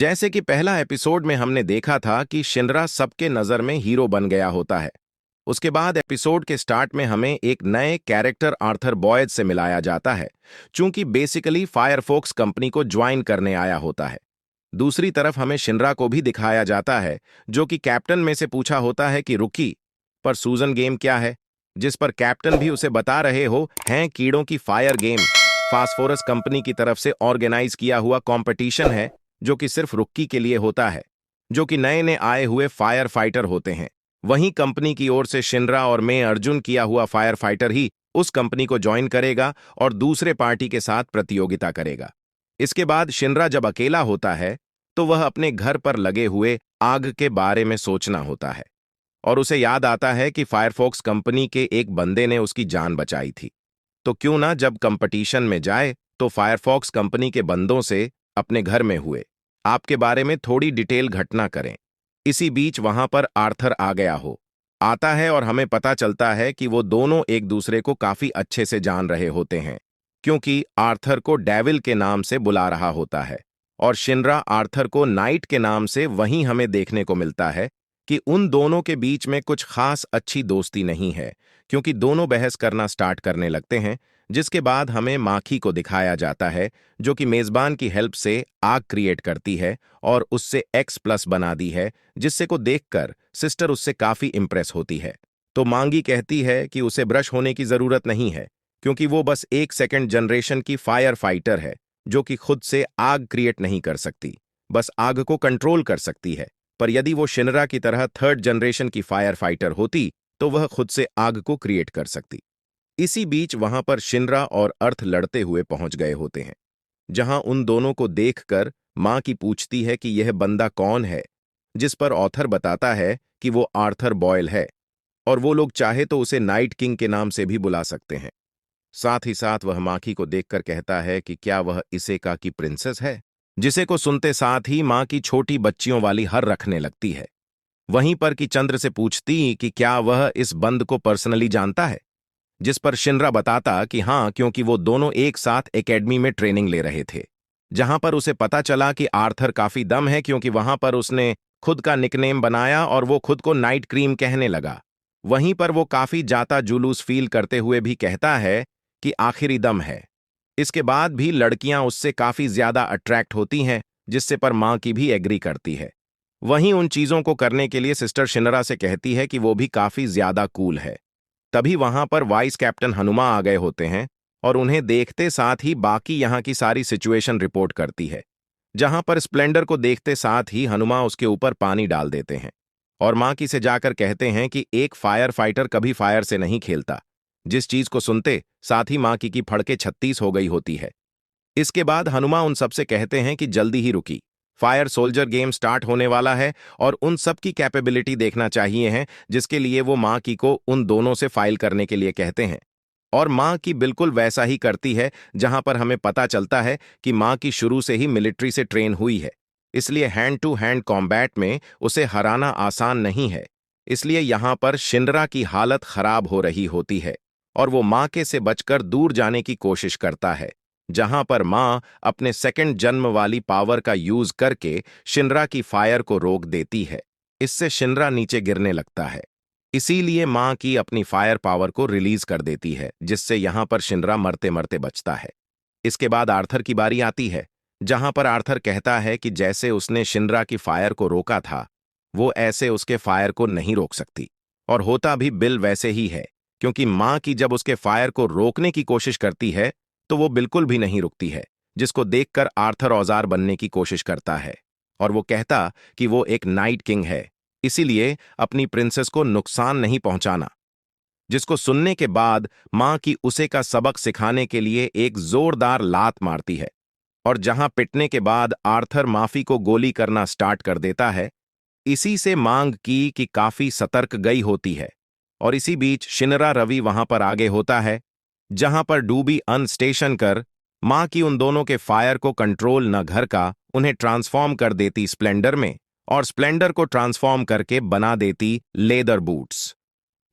जैसे कि पहला एपिसोड में हमने देखा था कि शिनरा सबके नजर में हीरो बन गया होता है। उसके बाद एपिसोड के स्टार्ट में हमें एक नए कैरेक्टर आर्थर बॉयड से मिलाया जाता है, चूंकि बेसिकली फायरफॉक्स कंपनी को ज्वाइन करने आया होता है। दूसरी तरफ हमें शिनरा को भी दिखाया जाता है, जो कि कैप्टन में से पूछा होता है कि रुकी पर सूजन गेम क्या है, जिस पर कैप्टन भी उसे बता रहे हो हैं कीड़ों की फायर गेम फास्फोरस कंपनी की तरफ से ऑर्गेनाइज किया हुआ कंपटीशन है, जो कि सिर्फ रुक्की के लिए होता है, जो कि नए नए आए हुए फायर फाइटर होते हैं। वहीं कंपनी की ओर से शिनरा और मैं अर्जुन किया हुआ फायर फाइटर ही उस कंपनी को ज्वाइन करेगा और दूसरे पार्टी के साथ प्रतियोगिता करेगा। इसके बाद शिनरा जब अकेला होता है तो वह अपने घर पर लगे हुए आग के बारे में सोचना होता है और उसे याद आता है कि फायरफॉक्स कंपनी के एक बंदे ने उसकी जान बचाई थी। तो क्यों ना जब कंपटीशन में जाए तो फायरफॉक्स कंपनी के बंदों से अपने घर में हुए आपके बारे में थोड़ी डिटेल घटना करें। इसी बीच वहां पर आर्थर आ गया आता है और हमें पता चलता है कि वो दोनों एक दूसरे को काफी अच्छे से जान रहे होते हैं, क्योंकि आर्थर को डेविल के नाम से बुला रहा होता है और शिनरा आर्थर को नाइट के नाम से। वहीं हमें देखने को मिलता है कि उन दोनों के बीच में कुछ खास अच्छी दोस्ती नहीं है, क्योंकि दोनों बहस करना स्टार्ट करने लगते हैं। जिसके बाद हमें माखी को दिखाया जाता है, जो कि मेजबान की हेल्प से आग क्रिएट करती है और उससे X+ बना दी है, जिससे को देखकर सिस्टर उससे काफी इंप्रेस होती है। तो मांगी कहती है कि उसे ब्रश होने की जरूरत नहीं है, क्योंकि वो बस एक सेकंड जनरेशन की फायर फाइटर है, जो कि खुद से आग क्रिएट नहीं कर सकती, बस आग को कंट्रोल कर सकती है। पर यदि वो शिनरा की तरह थर्ड जनरेशन की फायर फाइटर होती तो वह खुद से आग को क्रिएट कर सकती। इसी बीच वहां पर शिनरा और अर्थ लड़ते हुए पहुंच गए होते हैं, जहां उन दोनों को देखकर मां की पूछती है कि यह बंदा कौन है, जिस पर ऑथर बताता है कि वो आर्थर बॉयल है और वो लोग चाहे तो उसे नाइट किंग के नाम से भी बुला सकते हैं। साथ ही साथ वह माखी को देखकर कहता है कि क्या वह इसेका की प्रिंसेस है, जिसे को सुनते साथ ही मां की छोटी बच्चियों वाली हर रखने लगती है। वहीं पर कि चंद्र से पूछती कि क्या वह इस बंद को पर्सनली जानता है, जिस पर शिनरा बताता कि हाँ, क्योंकि वो दोनों एक साथ एकेडमी में ट्रेनिंग ले रहे थे, जहां पर उसे पता चला कि आर्थर काफी दम है, क्योंकि वहां पर उसने खुद का निकनेम बनाया और वो खुद को नाइट क्रीम कहने लगा। वहीं पर वो काफी जाता जुलूस फील करते हुए भी कहता है कि आखिरी दम है। इसके बाद भी लड़कियां उससे काफी ज्यादा अट्रैक्ट होती हैं, जिससे पर मां की भी एग्री करती है। वहीं उन चीजों को करने के लिए सिस्टर शिनरा से कहती है कि वो भी काफी ज्यादा कूल है। तभी वहां पर वाइस कैप्टन हनुमा आ गए होते हैं और उन्हें देखते साथ ही बाकी यहां की सारी सिचुएशन रिपोर्ट करती है, जहां पर स्प्लेंडर को देखते साथ ही हनुमा उसके ऊपर पानी डाल देते हैं और मां की से जाकर कहते हैं कि एक फायर फाइटर कभी फायर से नहीं खेलता। जिस चीज को सुनते साथ ही मां की फड़के 36 हो गई होती है। इसके बाद हनुमा उन सबसे कहते हैं कि जल्दी ही रुकी, फायर सोल्जर गेम स्टार्ट होने वाला है और उन सब की कैपेबिलिटी देखना चाहिए है, जिसके लिए वो मां की को उन दोनों से फाइल करने के लिए कहते हैं। और मां की बिल्कुल वैसा ही करती है, जहां पर हमें पता चलता है कि मां की शुरू से ही मिलिट्री से ट्रेन हुई है, इसलिए हैंड टू हैंड कॉम्बैट में उसे हराना आसान नहीं है। इसलिए यहां पर शिनरा की हालत खराब हो रही होती है और वो मां के से बचकर दूर जाने की कोशिश करता है, जहां पर मां अपने सेकंड जन्म वाली पावर का यूज करके शिनरा की फायर को रोक देती है। इससे शिनरा नीचे गिरने लगता है, इसीलिए मां की अपनी फायर पावर को रिलीज कर देती है, जिससे यहां पर शिनरा मरते मरते बचता है। इसके बाद आर्थर की बारी आती है, जहां पर आर्थर कहता है कि जैसे उसने शिनरा की फायर को रोका था, वो ऐसे उसके फायर को नहीं रोक सकती। और होता भी बिल वैसे ही है, क्योंकि मां की जब उसके फायर को रोकने की कोशिश करती है तो वो बिल्कुल भी नहीं रुकती है, जिसको देखकर आर्थर औजार बनने की कोशिश करता है और वो कहता कि वो एक नाइट किंग है, इसीलिए अपनी प्रिंसेस को नुकसान नहीं पहुंचाना। जिसको सुनने के बाद मां की उसे का सबक सिखाने के लिए एक जोरदार लात मारती है और जहां पिटने के बाद आर्थर माफी को गोली करना स्टार्ट कर देता है। इसी से मांग की कि काफी सतर्क गई होती है और इसी बीच शिनरा रवि वहां पर आगे होता है, जहां पर डूबी अनस्टेशन कर मां की उन दोनों के फायर को कंट्रोल न घर का उन्हें ट्रांसफॉर्म कर देती स्प्लेंडर में और स्प्लेंडर को ट्रांसफॉर्म करके बना देती लेदर बूट्स।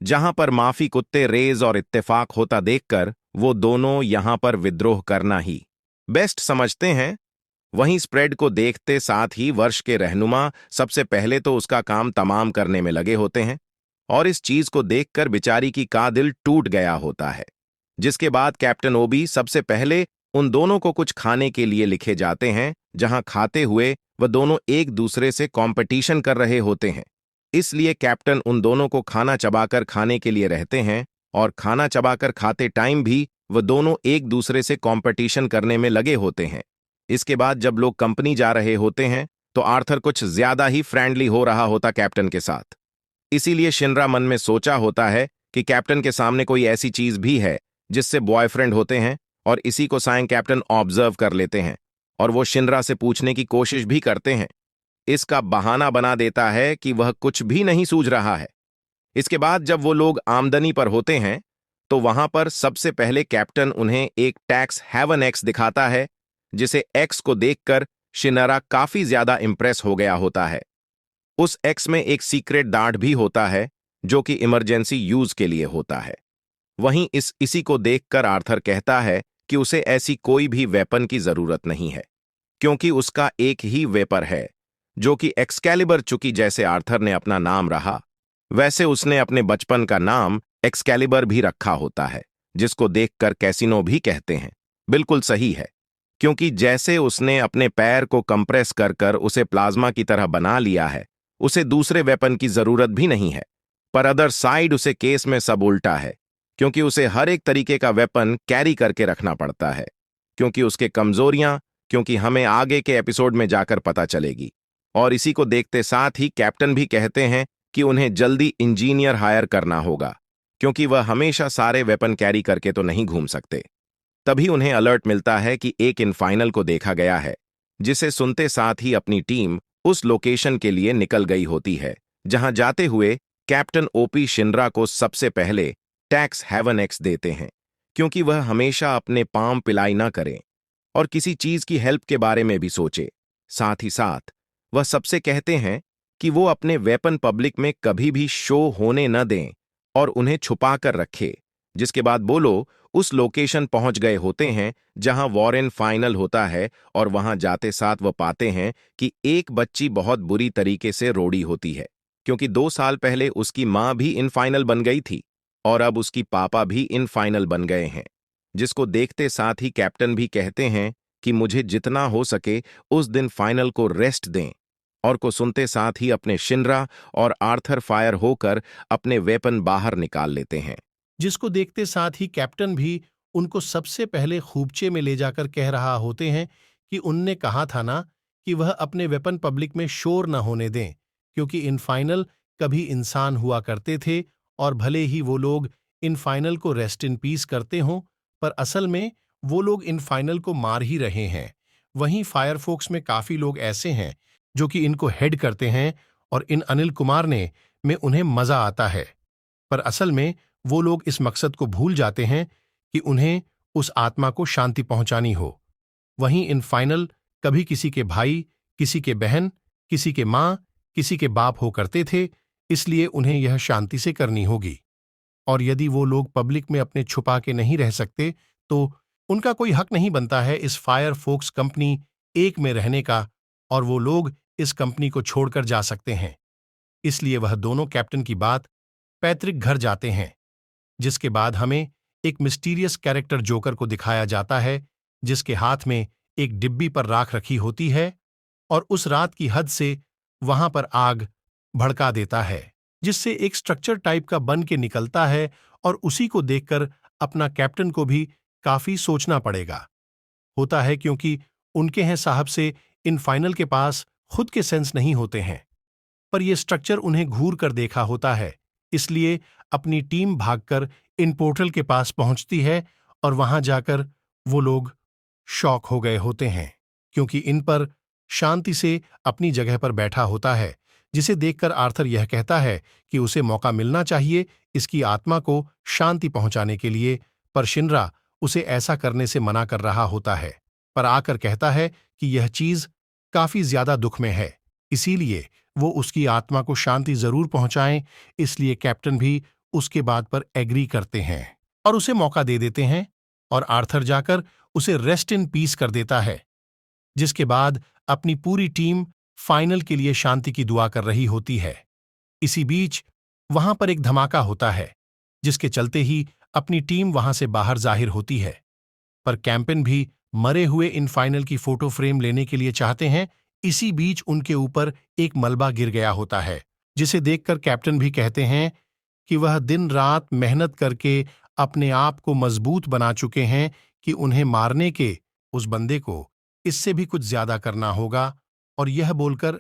जहां पर माफी कुत्ते रेज और इत्तेफाक होता देखकर वो दोनों यहां पर विद्रोह करना ही बेस्ट समझते हैं। वहीं स्प्रेड को देखते साथ ही वर्ष के रहनुमा सबसे पहले तो उसका काम तमाम करने में लगे होते हैं और इस चीज को देखकर बेचारी का दिल टूट गया होता है। जिसके बाद कैप्टन ओबी सबसे पहले उन दोनों को कुछ खाने के लिए लिखे जाते हैं, जहां खाते हुए वह दोनों एक दूसरे से कंपटीशन कर रहे होते हैं। इसलिए कैप्टन उन दोनों को खाना चबाकर खाने के लिए रहते हैं और खाना चबाकर खाते टाइम भी वह दोनों एक दूसरे से कंपटीशन करने में लगे होते हैं। इसके बाद जब लोग कंपनी जा रहे होते हैं तो आर्थर कुछ ज्यादा ही फ्रेंडली हो रहा होता कैप्टन के साथ। इसीलिए शिनरा मन में सोचा होता है कि कैप्टन के सामने कोई ऐसी चीज भी है जिससे बॉयफ्रेंड होते हैं, और इसी को साइंग कैप्टन ऑब्जर्व कर लेते हैं और वो शिनरा से पूछने की कोशिश भी करते हैं। इसका बहाना बना देता है कि वह कुछ भी नहीं सूझ रहा है। इसके बाद जब वो लोग आमदनी पर होते हैं तो वहां पर सबसे पहले कैप्टन उन्हें एक टैक्स हेवन एक्स दिखाता है, जिसे एक्स को देखकर शिनरा काफी ज्यादा इंप्रेस हो गया होता है। उस एक्स में एक सीक्रेट दांत भी होता है जो कि इमरजेंसी यूज के लिए होता है। वहीं इसी को देखकर आर्थर कहता है कि उसे ऐसी कोई भी वेपन की जरूरत नहीं है, क्योंकि उसका एक ही वेपर है जो कि एक्सकैलिबर। चुकी जैसे आर्थर ने अपना नाम रहा, वैसे उसने अपने बचपन का नाम एक्सकैलिबर भी रखा होता है, जिसको देखकर कैसिनो भी कहते हैं। बिल्कुल सही है, क्योंकि जैसे उसने अपने पैर को कंप्रेस कर कर उसे प्लाज्मा की तरह बना लिया है, उसे दूसरे वेपन की जरूरत भी नहीं है। पर अदर साइड उसे केस में सब उल्टा है, क्योंकि उसे हर एक तरीके का वेपन कैरी करके रखना पड़ता है, क्योंकि उसके कमजोरियां, क्योंकि हमें आगे के एपिसोड में जाकर पता चलेगी। और इसी को देखते साथ ही कैप्टन भी कहते हैं कि उन्हें जल्दी इंजीनियर हायर करना होगा, क्योंकि वह हमेशा सारे वेपन कैरी करके तो नहीं घूम सकते। तभी उन्हें अलर्ट मिलता है कि एक इनफाइनल को देखा गया है, जिसे सुनते साथ ही अपनी टीम उस लोकेशन के लिए निकल गई होती है, जहां जाते हुए कैप्टन ओपी शिनरा को सबसे पहले टैक्स हेवन एक्स देते हैं, क्योंकि वह हमेशा अपने पाम पिलाई ना करें और किसी चीज की हेल्प के बारे में भी सोचे। साथ ही साथ वह सबसे कहते हैं कि वो अपने वेपन पब्लिक में कभी भी शो होने न दें और उन्हें छुपा कर रखे। जिसके बाद बोलो उस लोकेशन पहुंच गए होते हैं जहां वॉरेन फाइनल होता है, और वहां जाते साथ वह पाते हैं कि एक बच्ची बहुत बुरी तरीके से रोड़ी होती है, क्योंकि 2 साल पहले उसकी मां भी इन फाइनल बन गई थी और अब उसकी पापा भी इन फाइनल बन गए हैं। जिसको देखते साथ ही कैप्टन भी कहते हैं कि मुझे जितना हो सके उस दिन फाइनल को रेस्ट दें, और को सुनते साथ ही अपने शिनरा और आर्थर फायर होकर अपने वेपन बाहर निकाल लेते हैं। जिसको देखते साथ ही कैप्टन भी उनको सबसे पहले खूबचे में ले जाकर कह रहा होते हैं कि उनने कहा था ना कि वह अपने वेपन पब्लिक में शोर न होने दें, क्योंकि इन फाइनल कभी इंसान हुआ करते थे और भले ही वो लोग इन फाइनल को रेस्ट इन पीस करते हों, पर असल में वो लोग इन फाइनल को मार ही रहे हैं। वहीं फायरफोक्स में काफी लोग ऐसे हैं जो कि इनको हेड करते हैं और इन अनिल कुमार ने में उन्हें मजा आता है, पर असल में वो लोग इस मकसद को भूल जाते हैं कि उन्हें उस आत्मा को शांति पहुंचानी हो। वहीं इन फाइनल कभी किसी के भाई, किसी के बहन, किसी के मां, किसी के बाप हो करते थे, इसलिए उन्हें यह शांति से करनी होगी। और यदि वो लोग पब्लिक में अपने छुपा के नहीं रह सकते तो उनका कोई हक नहीं बनता है इस फायर फोक्स कंपनी एक में रहने का, और वो लोग इस कंपनी को छोड़कर जा सकते हैं। इसलिए वह दोनों कैप्टन की बात पैतृक घर जाते हैं। जिसके बाद हमें एक मिस्टीरियस कैरेक्टर जोकर को दिखाया जाता है, जिसके हाथ में एक डिब्बी पर राख रखी होती है और उस रात की हद से वहां पर आग भड़का देता है, जिससे एक स्ट्रक्चर टाइप का बन के निकलता है, और उसी को देखकर अपना कैप्टन को भी काफी सोचना पड़ेगा होता है, क्योंकि उनके हैं साहब से इन फाइनल के पास खुद के सेंस नहीं होते हैं, पर यह स्ट्रक्चर उन्हें घूर कर देखा होता है। इसलिए अपनी टीम भागकर इन पोर्टल के पास पहुंचती है और वहां जाकर वो लोग शॉक हो गए होते हैं, क्योंकि इन पर शांति से अपनी जगह पर बैठा होता है, जिसे देखकर आर्थर यह कहता है कि उसे मौका मिलना चाहिए इसकी आत्मा को शांति पहुंचाने के लिए, पर शिनरा उसे ऐसा करने से मना कर रहा होता है, पर आकर कहता है कि यह चीज काफी ज्यादा दुख में है, इसीलिए वो उसकी आत्मा को शांति जरूर पहुंचाएं। इसलिए कैप्टन भी उसके बात पर एग्री करते हैं और उसे मौका दे देते हैं, और आर्थर जाकर उसे रेस्ट इन पीस कर देता है। जिसके बाद अपनी पूरी टीम फाइनल के लिए शांति की दुआ कर रही होती है। इसी बीच वहां पर एक धमाका होता है, जिसके चलते ही अपनी टीम वहां से बाहर जाहिर होती है। पर कैंपेन भी मरे हुए इन फाइनल की फोटो फ्रेम लेने के लिए चाहते हैं। इसी बीच उनके ऊपर एक मलबा गिर गया होता है, जिसे देखकर कैप्टन भी कहते हैं कि वह दिन रात मेहनत करके अपने आप को मजबूत बना चुके हैं कि उन्हें मारने के उस बंदे को इससे भी कुछ ज्यादा करना होगा, और यह बोलकर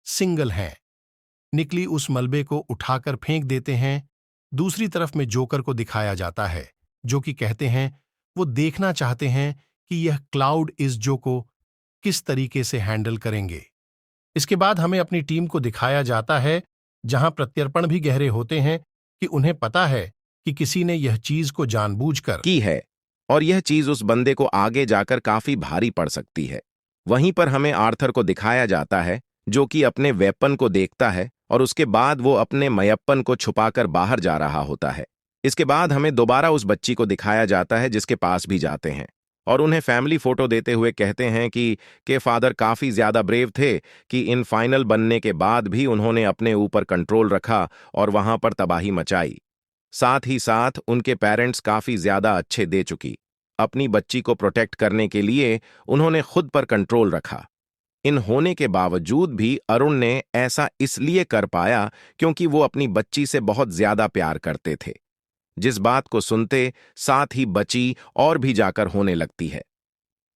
सिंगल हैं निकली उस मलबे को उठाकर फेंक देते हैं। दूसरी तरफ में जोकर को दिखाया जाता है, जो कि कहते हैं वो देखना चाहते हैं कि यह क्लाउड इस जो को किस तरीके से हैंडल करेंगे। इसके बाद हमें अपनी टीम को दिखाया जाता है, जहां प्रत्यर्पण भी गहरे होते हैं कि उन्हें पता है कि किसी ने यह चीज को जानबूझकर की है और यह चीज उस बंदे को आगे जाकर काफी भारी पड़ सकती है। वहीं पर हमें आर्थर को दिखाया जाता है, जो कि अपने वेपन को देखता है और उसके बाद वो अपने मयप्पन को छुपाकर बाहर जा रहा होता है। इसके बाद हमें दोबारा उस बच्ची को दिखाया जाता है, जिसके पास भी जाते हैं और उन्हें फैमिली फोटो देते हुए कहते हैं कि फादर काफी ज्यादा ब्रेव थे कि इन फाइनल बनने के बाद भी उन्होंने अपने ऊपर कंट्रोल रखा और वहां पर तबाही मचाई। साथ ही साथ उनके पेरेंट्स काफी ज्यादा अच्छे दे चुकी। अपनी बच्ची को प्रोटेक्ट करने के लिए उन्होंने खुद पर कंट्रोल रखा। इन होने के बावजूद भी अरुण ने ऐसा इसलिए कर पाया क्योंकि वो अपनी बच्ची से बहुत ज्यादा प्यार करते थे, जिस बात को सुनते साथ ही बची और भी जाकर होने लगती है।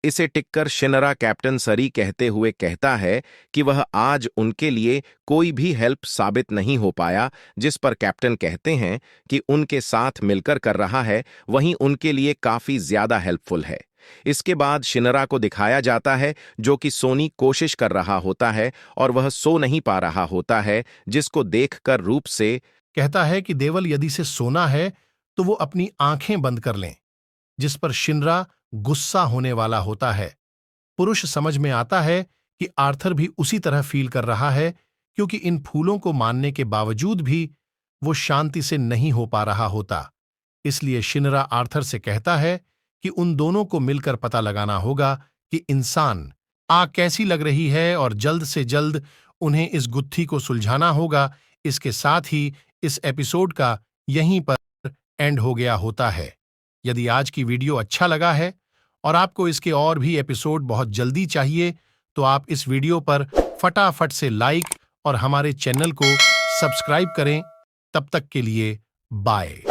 इसे टिककर शिनरा कैप्टन सरी कहते हुए कहता है कि वह आज उनके लिए कोई भी हेल्प साबित नहीं हो पाया, जिस पर कैप्टन कहते हैं कि उनके साथ मिलकर कर रहा है वहीं उनके लिए काफी ज्यादा हेल्पफुल है। इसके बाद शिनरा को दिखाया जाता है, जो कि सोनी कोशिश कर रहा होता है और वह सो नहीं पा रहा होता है, जिसको देखकर रूप से कहता है कि देवल यदि से सोना है तो वो अपनी आंखें बंद कर लें, जिस पर शिनरा गुस्सा होने वाला होता है। पुरुष समझ में आता है कि आर्थर भी उसी तरह फील कर रहा है, क्योंकि इन फूलों को मानने के बावजूद भी वो शांति से नहीं हो पा रहा होता। इसलिए शिनरा आर्थर से कहता है कि उन दोनों को मिलकर पता लगाना होगा कि इंसान आग कैसी लग रही है और जल्द से जल्द उन्हें इस गुत्थी को सुलझाना होगा। इसके साथ ही इस एपिसोड का यहीं पर एंड हो गया होता है। यदि आज की वीडियो अच्छा लगा है और आपको इसके और भी एपिसोड बहुत जल्दी चाहिए, तो आप इस वीडियो पर फटाफट से लाइक और हमारे चैनल को सब्सक्राइब करें। तब तक के लिए बाय।